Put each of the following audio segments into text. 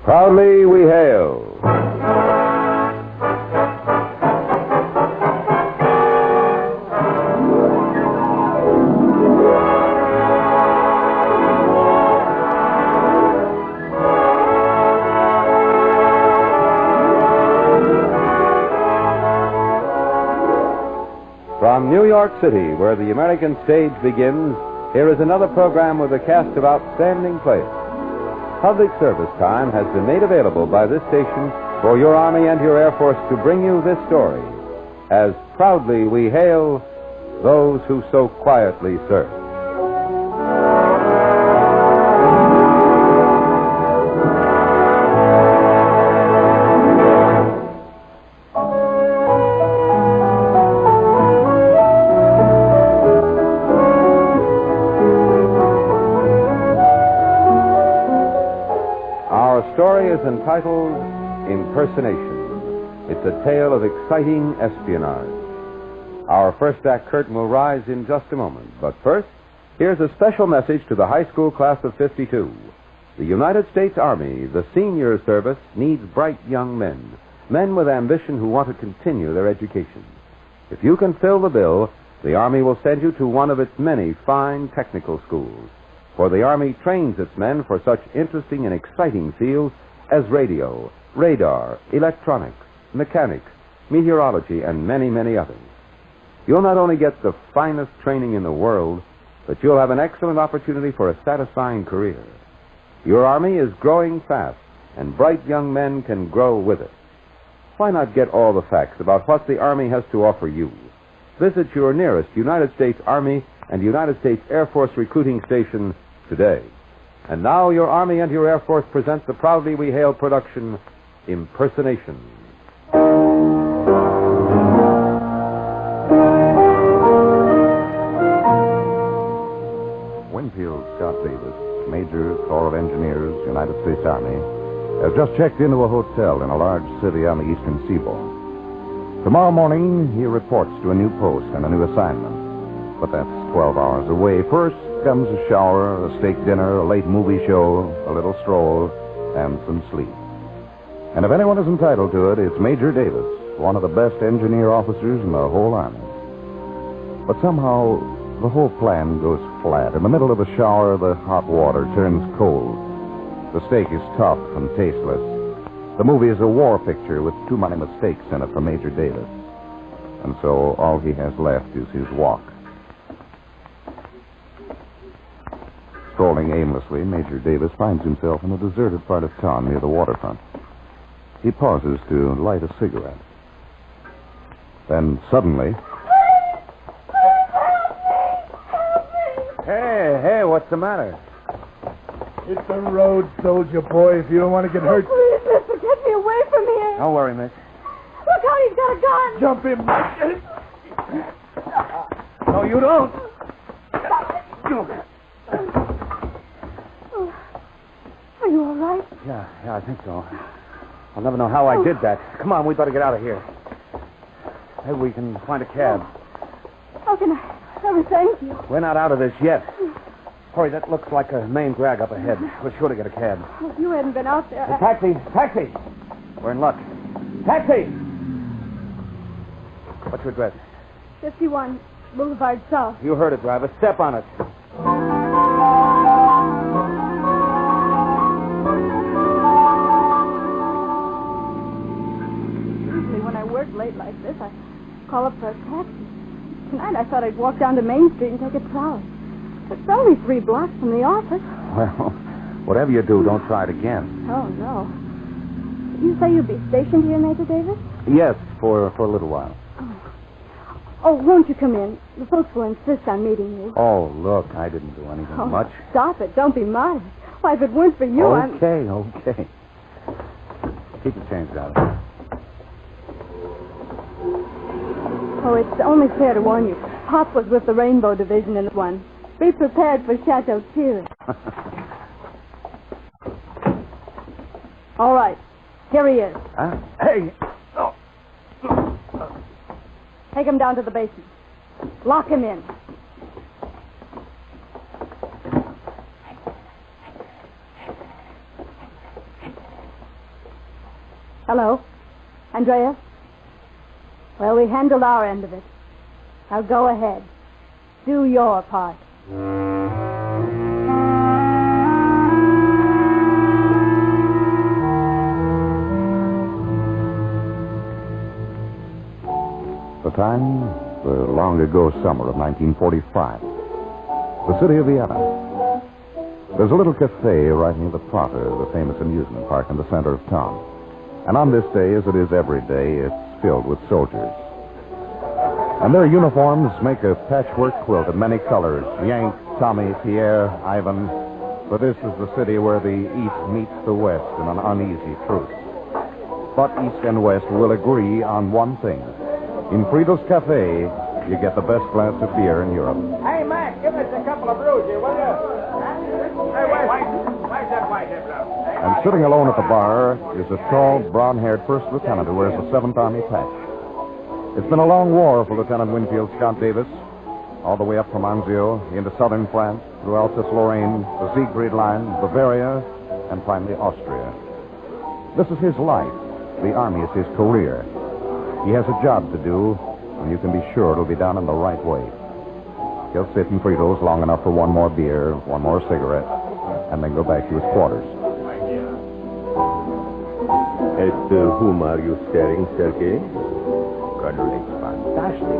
Proudly we hail. From New York City, where the American stage begins, here is another program with a cast of outstanding players. Public service time has been made available by this station for your Army and your Air Force to bring you this story, as proudly we hail those who so quietly serve. Our story is entitled Impersonation. It's a tale of exciting espionage. Our first act curtain will rise in just a moment. But first, here's a special message to the high school class of 52. The United States Army, the senior service, needs bright young men. Men with ambition who want to continue their education. If you can fill the bill, the Army will send you to one of its many fine technical schools. For the Army trains its men for such interesting and exciting fields as radio, radar, electronics, mechanics, meteorology, and many, many others. You'll not only get the finest training in the world, but you'll have an excellent opportunity for a satisfying career. Your Army is growing fast, and bright young men can grow with it. Why not get all the facts about what the Army has to offer you? Visit your nearest United States Army and United States Air Force recruiting station today. And now your Army and your Air Force present the proudly we hail production, Impersonation. Winfield Scott Davis, Major, Corps of Engineers, United States Army, has just checked into a hotel in a large city on the eastern seaboard. Tomorrow morning, he reports to a new post and a new assignment. But that's 12 hours away. First comes a shower, a steak dinner, a late movie show, a little stroll, and some sleep. And if anyone is entitled to it, it's Major Davis, one of the best engineer officers in the whole Army. But somehow, the whole plan goes flat. In the middle of the shower, the hot water turns cold. The steak is tough and tasteless. The movie is a war picture with too many mistakes in it for Major Davis. And so all he has left is his walk. Strolling aimlessly, Major Davis finds himself in a deserted part of town near the waterfront. He pauses to light a cigarette. Then suddenly... Hey, what's the matter? Hit the road, soldier boy, if you don't want to get hurt. Please, mister, get me away from here. Don't worry, miss. Look out, he's got a gun. Jump him, Mike. No, you don't. Are you all right? Yeah, I think so. I'll never know how I did that. Come on, we better get out of here. Maybe we can find a cab. How can I ever thank you? We're not out of this yet. Hurry, that looks like a main drag up ahead. We're sure to get a cab. Well, if you hadn't been out there... Taxi! We're in luck. Taxi! What's your address? 51 Boulevard South. You heard it, driver. Step on it. Usually when I work late like this, I call up for a taxi. Tonight I thought I'd walk down to Main Street and take a trolley. It's only 3 blocks from the office. Well, whatever you do, don't try it again. Oh, no. You say you'll be stationed here, Major Davis? Yes, for a little while. Oh, won't you come in? The folks will insist on meeting you. Oh, look, I didn't do anything much. Stop it. Don't be modest. Why, if it weren't for you, Okay. Keep the change, darling. Oh, it's only fair to warn you. Pop was with the Rainbow Division in this one. Be prepared for Chateau Tears. All right. Here he is. Huh? Hey! Oh. Take him down to the basement. Lock him in. Hello? Andrea? Well, we handled our end of it. Now go ahead. Do your part. The time, the long ago summer of 1945. The city of Vienna. There's a little cafe right near the Prater, the famous amusement park in the center of town. And on this day, as it is every day, it's filled with soldiers. And their uniforms make a patchwork quilt of many colors. Yank, Tommy, Pierre, Ivan. For this is the city where the East meets the West in an uneasy truce. But East and West will agree on one thing. In Friedel's Cafe, you get the best glass of beer in Europe. Hey, Mac, give us a couple of brews here, will you? Hey, where's that white head, And sitting alone at the bar is a tall, brown-haired first lieutenant who wears a 7th Army patch. It's been a long war for Lieutenant Winfield Scott Davis, all the way up from Anzio into southern France, through Alsace-Lorraine, the Siegfried Line, Bavaria, and finally Austria. This is his life. The Army is his career. He has a job to do, and you can be sure it'll be done in the right way. He'll sit in Friedel's long enough for one more beer, one more cigarette, and then go back to his quarters. At whom are you staring, Sergei? Colonel, it's fantastic.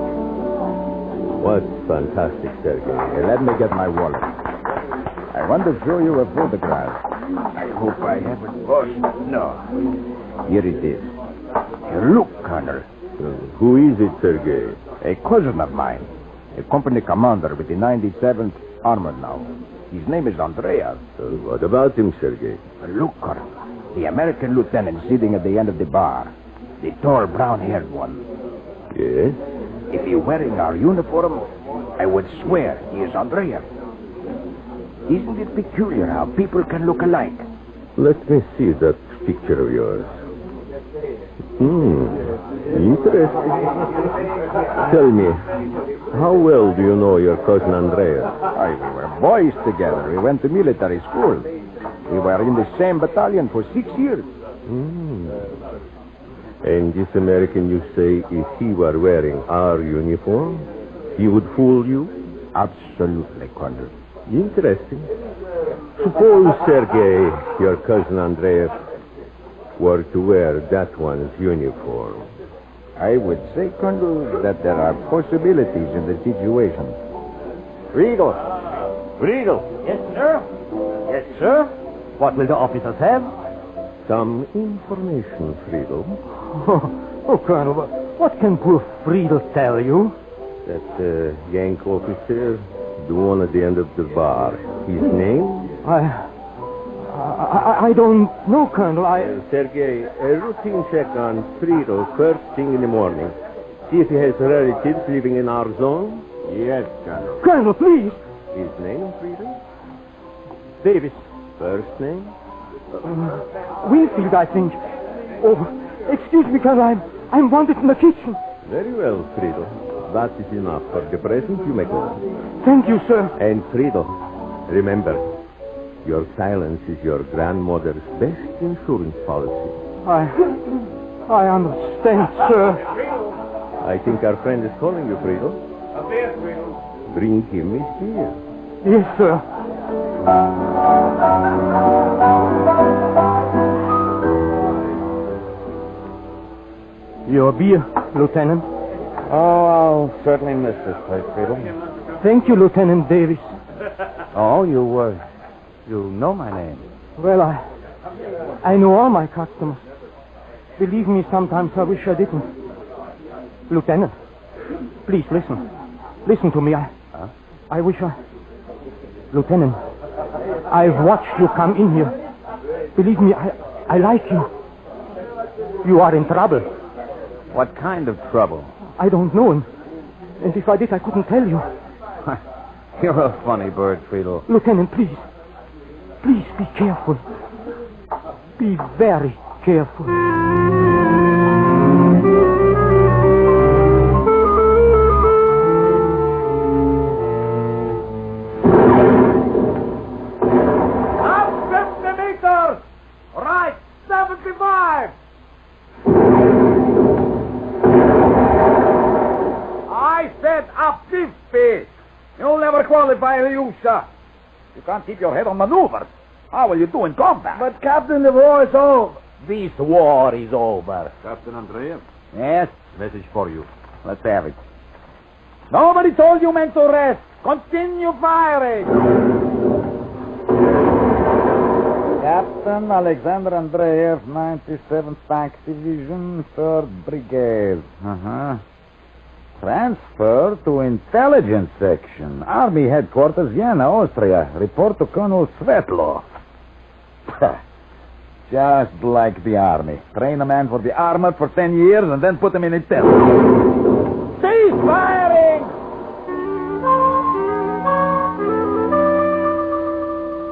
What's fantastic, Sergei? Let me get my wallet. I want to show you a photograph. I hope I haven't lost. No. Here it is. Look, Colonel. Who is it, Sergei? A cousin of mine. A company commander with the 97th Armored now. His name is Andreas. What about him, Sergei? Look, Colonel. The American lieutenant sitting at the end of the bar. The tall, brown-haired one. Yes? If he wearing our uniform, I would swear he is Andreas. Isn't it peculiar how people can look alike? Let me see that picture of yours. Interesting. Tell me, how well do you know your cousin Andreas? We were boys together. We went to military school. We were in the same battalion for 6 years. And this American, you say, if he were wearing our uniform, he would fool you? Absolutely, Colonel. Interesting. Suppose, Sergei, your cousin Andreas, were to wear that one's uniform. I would say, Colonel, that there are possibilities in the situation. Friedel. Yes, sir? Yes, sir? What will the officers have? Some information, Friedel. Oh, Colonel, what can poor Friedel tell you? That Yank officer, the one at the end of the bar. His name? I don't know, Colonel. Sergei, a routine check on Friedel first thing in the morning. See if he has relatives living in our zone. Yes, Colonel. Colonel, please. His name, Friedel? Davis. First name? Winfield, I think. Oh, excuse me, Colonel. I'm wanted in the kitchen. Very well, Friedel. That is enough. For the present, you may go. Thank you, sir. And Friedel, remember, your silence is your grandmother's best insurance policy. I understand, sir. I think our friend is calling you, Friedel. Bring him his beer. Yes, sir. Your beer, Lieutenant. Oh, I'll certainly miss this place, Friedel. Thank you, Lieutenant Davis. Oh, you know my name. Well, I know all my customers. Believe me, sometimes I wish I didn't. Lieutenant, please listen. Listen to me. I wish I... Lieutenant, I've watched you come in here. Believe me, I like you. You are in trouble. What kind of trouble? I don't know him. And if I did, I couldn't tell you. You're a funny bird, Friedel. Lieutenant, please. Please be careful. Be very careful. Up 50 meters! Right, 75! head up this speed. You'll never qualify, you, sir. You can't keep your head on maneuvers. How will you do in combat? But, Captain, the war is over. This war is over. Captain Andreev, Yes? message for you. Let's have it. Nobody told you men to rest. Continue firing. Captain Alexander Andreev, 97th Tank Division, 3rd Brigade. Uh-huh. Transfer to Intelligence Section. Army Headquarters, Vienna, Austria. Report to Colonel Svetlov. Just like the Army. Train a man for the armor for 10 years and then put him in intelligence. Cease firing!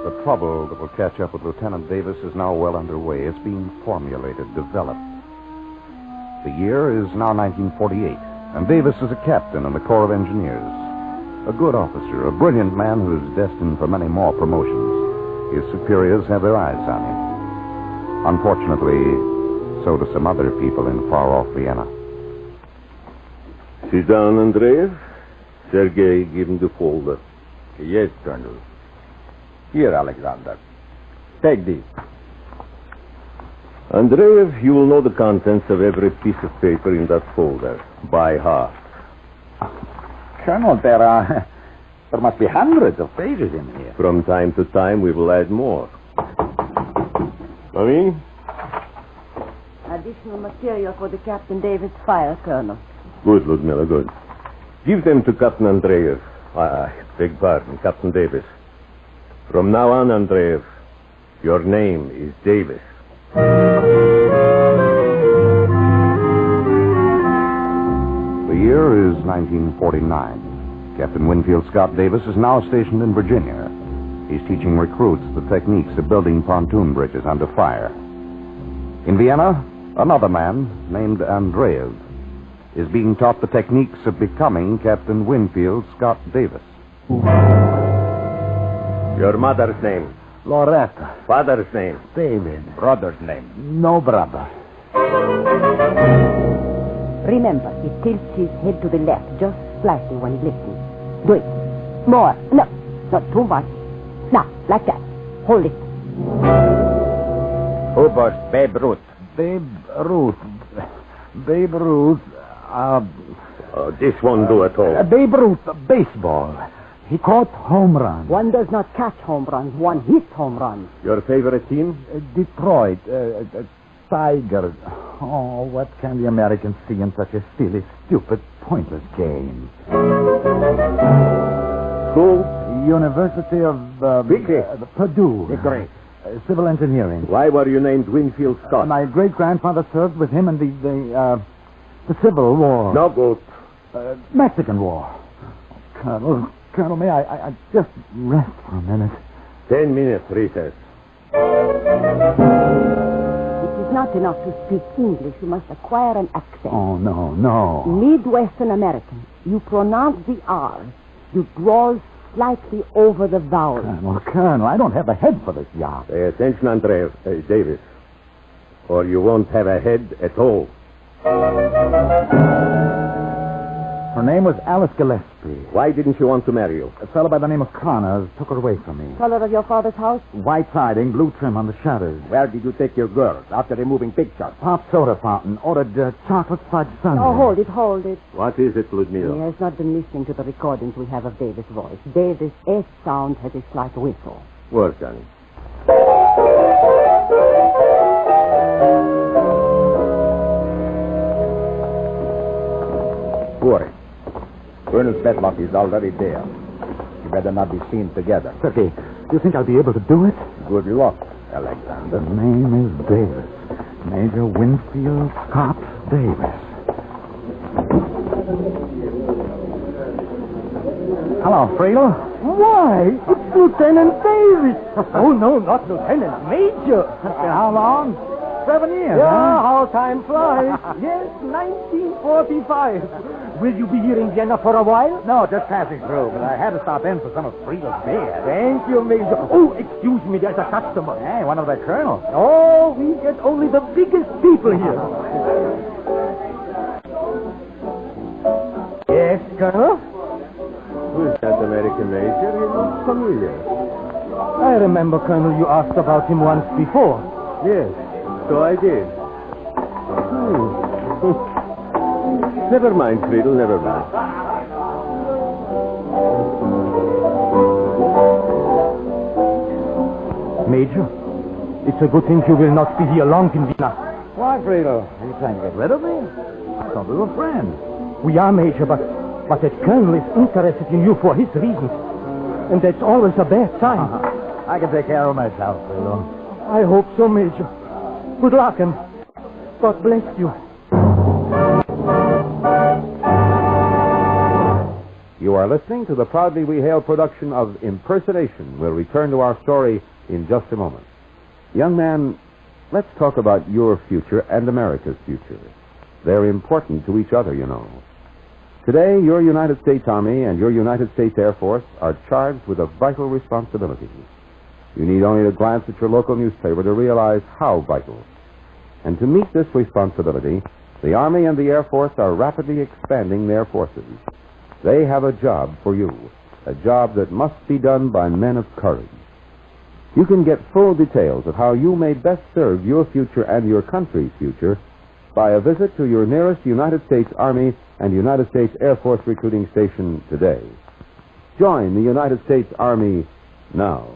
The trouble that will catch up with Lieutenant Davis is now well underway. It's being formulated, developed. The year is now 1948, and Davis is a captain in the Corps of Engineers. A good officer, a brilliant man who is destined for many more promotions. His superiors have their eyes on him. Unfortunately, so do some other people in far-off Vienna. Sit down, Andreev. Sergei, give him the folder. Yes, Colonel. Here, Alexander. Take this. Andreev, you will know the contents of every piece of paper in that folder by heart. Colonel, there must be hundreds of pages in here. From time to time, we will add more. Come in. Additional material for the Captain Davis file, Colonel. Good, Ludmilla, good. Give them to Captain Andreev. Beg pardon, Captain Davis. From now on, Andreev, your name is Davis. The year is 1949. Captain Winfield Scott Davis is now stationed in Virginia. He's teaching recruits the techniques of building pontoon bridges under fire. In Vienna, another man named Andreev is being taught the techniques of becoming Captain Winfield Scott Davis. Your mother's name. Loretta. Father's name. David. Brother's name. No brother. Remember, he tilts his head to the left just slightly when he listens. Do it. More. No, not too much. Now, like that. Hold it. Who was Babe Ruth? Babe Ruth. Babe Ruth. This won't do at all. Babe Ruth, baseball. He caught home runs. One does not catch home runs. One hits home runs. Your favorite team? Detroit. Tigers. Oh, what can the Americans see in such a silly, stupid, pointless game? School? University of... Purdue. Great. Civil engineering. Why were you named Winfield Scott? My great-grandfather served with him in the Civil War. No good. Mexican War. Colonel, may I just rest for a minute? 10 minutes recess. It is not enough to speak English. You must acquire an accent. Oh, no. Midwestern American. You pronounce the R. You drawl slightly over the vowel. Colonel, I don't have a head for this job. Pay attention, Andreev. Davis. Or you won't have a head at all. Her name was Alice Gillespie. Why didn't she want to marry you? A fellow by the name of Connors took her away from me. Color of your father's house? White siding, blue trim on the shutters. Where did you take your girls after removing pictures? Pop soda fountain. Ordered chocolate fudge sundae. Oh, hold it. What is it, He Ludmilla? has not been listening to the recordings we have of Davis' voice. Davis' S sound has a slight whistle. Work on it. Poor. Colonel Svetlov is already there. You better not be seen together. Sergei, do you think I'll be able to do it? Good luck, Alexander. The name is Davis. Major Winfield Scott Davis. Hello, Friedel. Why, it's Lieutenant Davis. Oh, no, not Lieutenant. Major. How long? 7 years, Yeah, huh? how time flies. Yes, 1945. Will you be here in Vienna for a while? No, just passing through, but I had to stop in for some of Friedel's beer. Thank you, Major. Oh, excuse me, there's a customer. Hey, one of the colonels. Oh, we get only the biggest people here. Yes, Colonel? along with you. I remember, Colonel, you asked about him once before. Yes, so I did. Never mind, Friedel, never mind. Major, it's a good thing you will not be here long in Vienna. Why, Friedel? Are you trying to get rid of me? I thought we were friends. We are, Major, but that Colonel is interested in you for his reasons. And that's always a bad sign. I can take care of myself, Friedel. I hope so, Major. Good luck, and God bless you. You are listening to the Proudly We Hail production of Impersonation. We'll return to our story in just a moment. Young man, let's talk about your future and America's future. They're important to each other, you know. Today, your United States Army and your United States Air Force are charged with a vital responsibility. You need only to glance at your local newspaper to realize how vital. And to meet this responsibility, the Army and the Air Force are rapidly expanding their forces. They have a job for you, a job that must be done by men of courage. You can get full details of how you may best serve your future and your country's future by a visit to your nearest United States Army and United States Air Force recruiting station today. Join the United States Army now.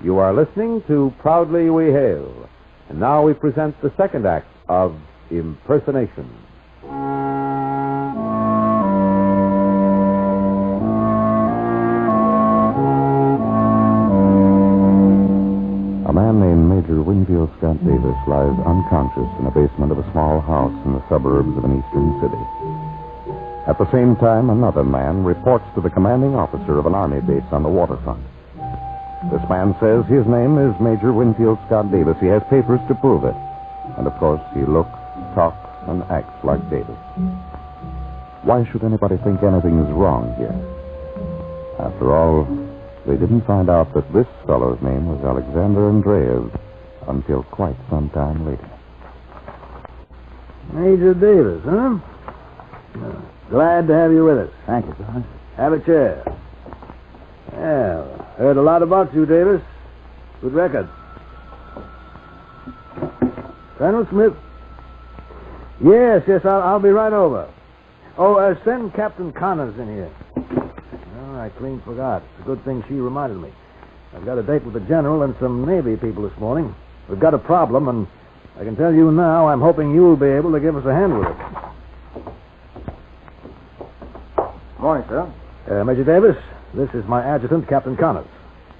You are listening to Proudly We Hail. And now we present the second act of Impersonation. A man named Major Winfield Scott Davis lies unconscious in the basement of a small house in the suburbs of an eastern city. At the same time, another man reports to the commanding officer of an army base on the waterfront. This man says his name is Major Winfield Scott Davis. He has papers to prove it. And, of course, he looks, talks, and acts like Davis. Why should anybody think anything is wrong here? After all, they didn't find out that this fellow's name was Alexander Andreev until quite some time later. Major Davis, huh? Glad to have you with us. Thank you, John. Have a chair. Well, heard a lot about you, Davis. Good record. Colonel Smith? Yes, I'll be right over. Oh, send Captain Connors in here. Oh, I clean forgot. It's a good thing she reminded me. I've got a date with the General and some Navy people this morning. We've got a problem, and I can tell you now I'm hoping you'll be able to give us a hand with it. Morning, sir. Major Davis, this is my adjutant, Captain Connors.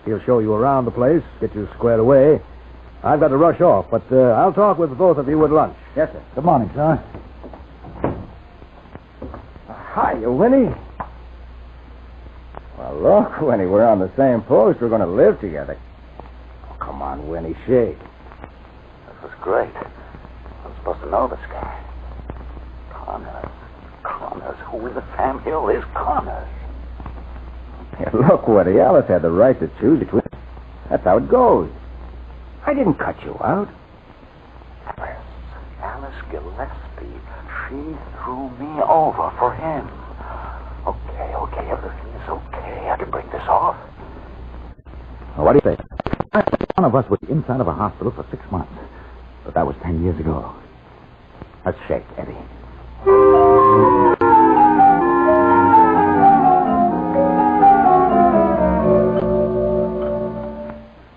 He'll show you around the place, get you squared away. I've got to rush off, but I'll talk with both of you at lunch. Yes, sir. Good morning, sir. Hiya, Winnie. Well, look, Winnie, we're on the same post. We're going to live together. Oh, come on, Winnie, shake. This is great. I'm supposed to know this guy. Connors. Who in the Sam Hill is Connors? Hey, look, Winnie, Alice had the right to choose between us. That's how it goes. I didn't cut you out. Alice Gillespie. She threw me over for him. Okay, everything is okay. I can break this off. Well, what do you say? One of us was inside of a hospital for 6 months. But that was 10 years ago. Let's shake, Eddie.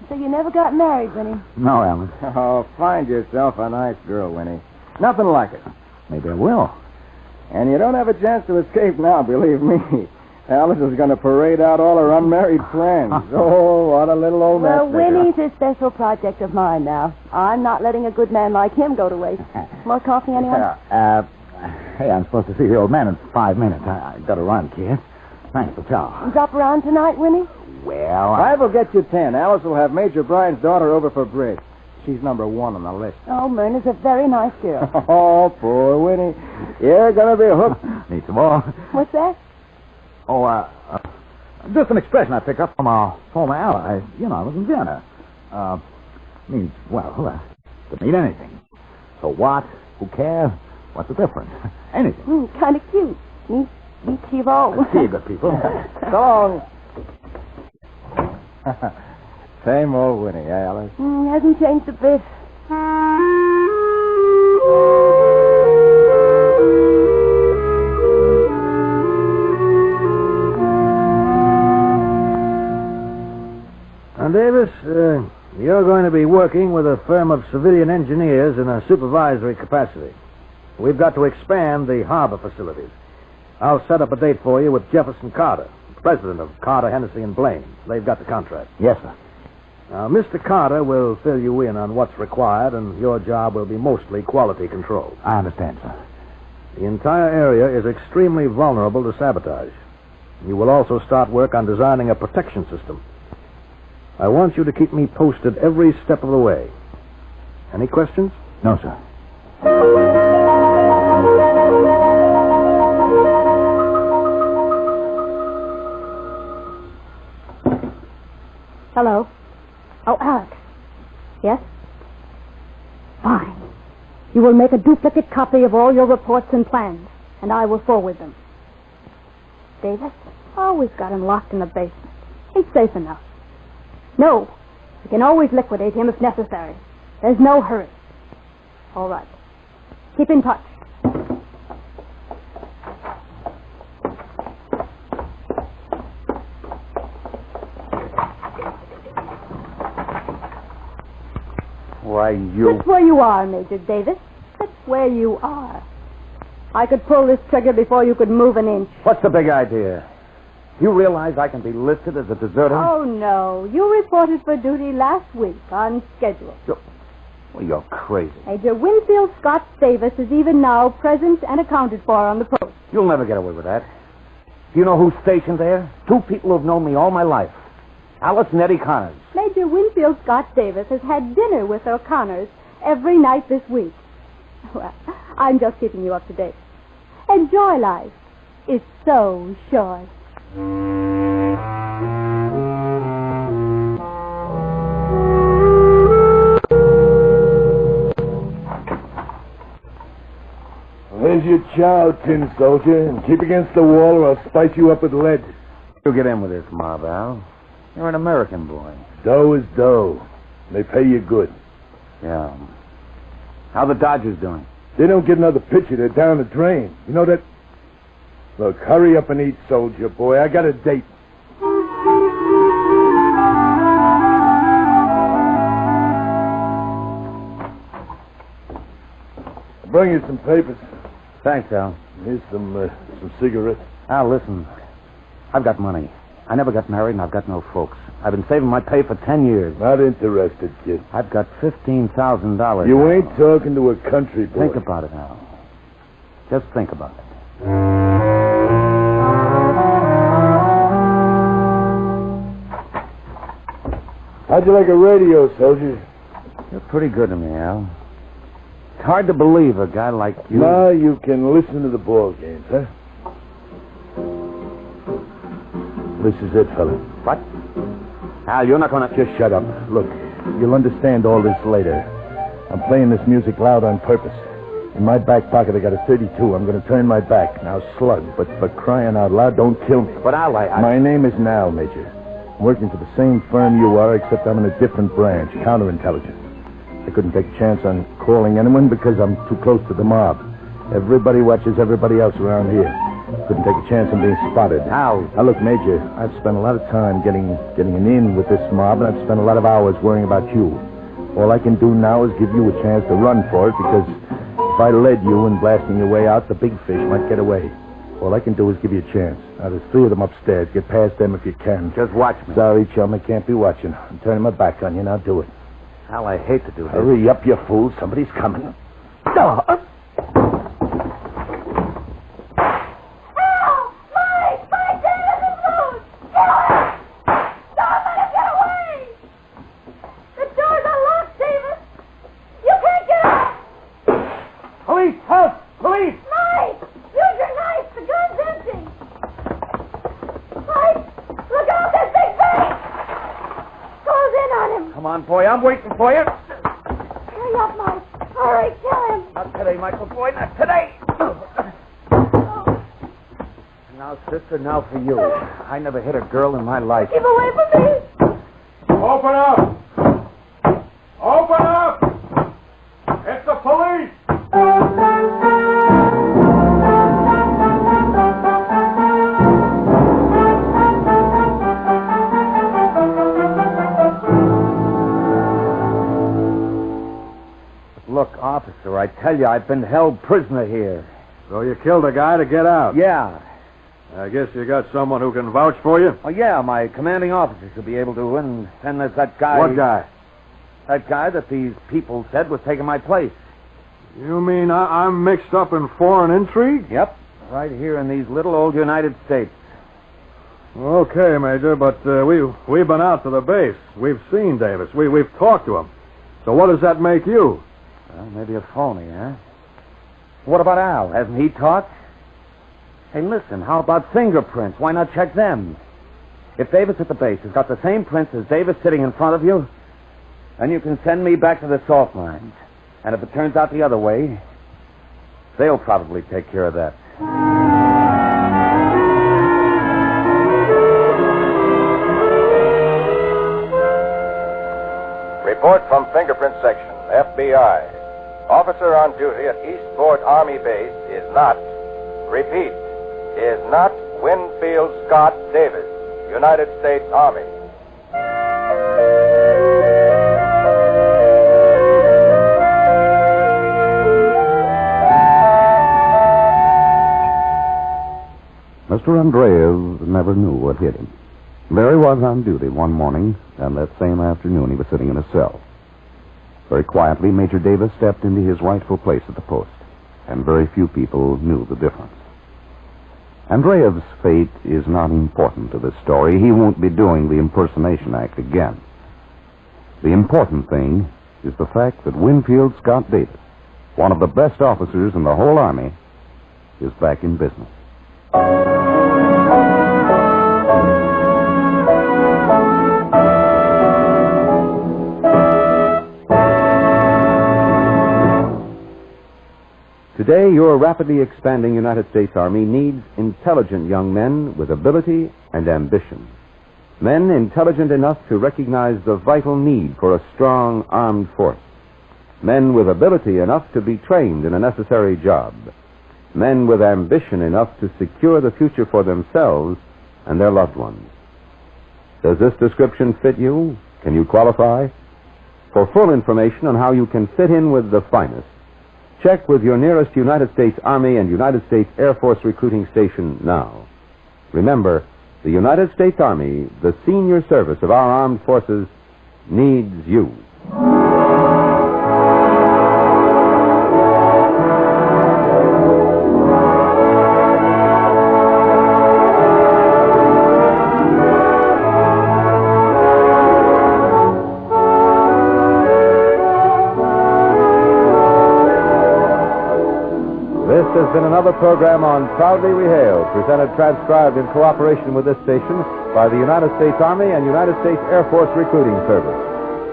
So you never got married, Winnie? No, Alan. Oh, find yourself a nice girl, Winnie. Nothing like it. Maybe I will. And you don't have a chance to escape now, believe me. Alice is going to parade out all her unmarried friends. Oh, what a little old Well, nest digger. Winnie's a special project of mine now. I'm not letting a good man like him go to waste. More coffee, anyone? Hey, I'm supposed to see the old man in 5 minutes. I got to run, kid. Thanks for chow. Drop around tonight, Winnie? Well, I will get you 10. Alice will have Major Bryan's daughter over for bridge. She's number 1 on the list. Oh, Myrna's a very nice girl. Oh, poor Winnie. You're going to be hooked. Need some more? What's that? Oh, just an expression I picked up from a former ally. You know, I was in Vienna. Means, well, could mean anything. So what? Who cares? What's the difference? Anything. Kind of cute. Meet you all. See you, good people. So long. Same old Winnie, eh, Alice? Hasn't changed a bit. Now, Davis, you're going to be working with a firm of civilian engineers in a supervisory capacity. We've got to expand the harbor facilities. I'll set up a date for you with Jefferson Carter, president of Carter, Hennessy, and Blaine. They've got the contract. Yes, sir. Now, Mr. Carter will fill you in on what's required, and your job will be mostly quality control. I understand, sir. The entire area is extremely vulnerable to sabotage. You will also start work on designing a protection system. I want you to keep me posted every step of the way. Any questions? No, sir. Hello. Oh, Alex. Yes? Fine. You will make a duplicate copy of all your reports and plans, and I will forward them. Davis? Oh, we've got him locked in the basement. He's safe enough. No. We can always liquidate him if necessary. There's no hurry. All right. Keep in touch. Why, you... That's where you are, Major Davis. That's where you are. I could pull this trigger before you could move an inch. What's the big idea? You realize I can be listed as a deserter? Oh, no. You reported for duty last week on schedule. Well, you're crazy. Major Winfield Scott Davis is even now present and accounted for on the post. You'll never get away with that. Do you know who's stationed there? Two people who've known me all my life. Alice and Eddie Connors. Major Winfield Scott Davis has had dinner with O'Connors every night this week. Well, I'm just keeping you up to date. Enjoy life. It's so short. There's your chow, tin soldier, and keep against the wall or I'll spice you up with lead. You get in with this mob, Al. You're an American boy. Dough is dough. They pay you good. Yeah. How the Dodgers doing? They don't get another pitcher. They're down the drain. You know that? Look, hurry up and eat, soldier boy. I got a date. I'll bring you some papers. Thanks, Al. Here's some cigarettes. Al, listen. I've got money. I never got married, and I've got no folks. I've been saving my pay for 10 years. Not interested, kid. I've got $15,000. You ain't talking to a country boy. Think about it, Al. Just think about it. How'd you like a radio, soldier? You're pretty good to me, Al. It's hard to believe a guy like you... Now you can listen to the ball games, huh? This is it, fella. What? Al, you're not going to... Just shut up. Look, you'll understand all this later. I'm playing this music loud on purpose. In my back pocket, I got a .32. I'm going to turn my back. Now, slug, but for crying out loud, don't kill me. But Al, My name is Nal, Major. I'm working for the same firm you are, except I'm in a different branch, counterintelligence. I couldn't take a chance on calling anyone because I'm too close to the mob. Everybody watches everybody else around here. Couldn't take a chance on being spotted. Al. Now, look, Major, I've spent a lot of time getting an in with this mob, and I've spent a lot of hours worrying about you. All I can do now is give you a chance to run for it, because if I led you in blasting your way out, the big fish might get away. All I can do is give you a chance. Now, there's 3 of them upstairs. Get past them if you can. Just watch me. Sorry, chum, I can't be watching. I'm turning my back on you. Now do it. Al, I hate to do this. Hurry up, you fool. Somebody's coming. Police! Help! Police! Mike! Use your knife! The gun's empty! Mike! Look out! There's Big Bang! Close in on him! Come on, boy. I'm waiting for you. Hurry up, Mike! Hurry! Kill him! Not today, Michael, boy. Not today. Now, sister, now for you. I never hit a girl in my life. Keep away from me! Open up! Open up! It's the police! Look, officer, I tell you, I've been held prisoner here. So you killed a guy to get out? Yeah. I guess you got someone who can vouch for you? Oh, yeah, my commanding officer should be able to. And then there's that guy. What guy? That guy that these people said was taking my place. You mean I'm mixed up in foreign intrigue? Yep. Right here in these little old United States. Okay, Major, but we've been out to the base. We've seen Davis. We've talked to him. So what does that make you? Well, maybe a phony, huh? What about Al? Hasn't he talked? Hey, listen, how about fingerprints? Why not check them? If Davis at the base has got the same prints as Davis sitting in front of you, then you can send me back to the salt mines. And if it turns out the other way, they'll probably take care of that. Report from Fingerprint Section, FBI. Officer on duty at Eastport Army Base is not, repeat, is not Winfield Scott Davis, United States Army. Mr. Andreev never knew what hit him. There he was on duty one morning, and that same afternoon he was sitting in a cell. Very quietly, Major Davis stepped into his rightful place at the post, and very few people knew the difference. Andreev's fate is not important to this story. He won't be doing the impersonation act again. The important thing is the fact that Winfield Scott Davis, one of the best officers in the whole Army, is back in business. Today, your rapidly expanding United States Army needs intelligent young men with ability and ambition. Men intelligent enough to recognize the vital need for a strong armed force. Men with ability enough to be trained in a necessary job. Men with ambition enough to secure the future for themselves and their loved ones. Does this description fit you? Can you qualify? For full information on how you can fit in with the finest, check with your nearest United States Army and United States Air Force recruiting station now. Remember, the United States Army, the senior service of our armed forces, needs you. This has been another program on Proudly We Hail, presented transcribed in cooperation with this station by the United States Army and United States Air Force Recruiting Service.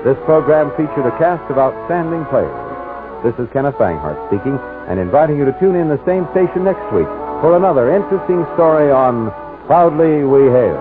This program featured a cast of outstanding players. This is Kenneth Banghart speaking and inviting you to tune in the same station next week for another interesting story on Proudly We Hail.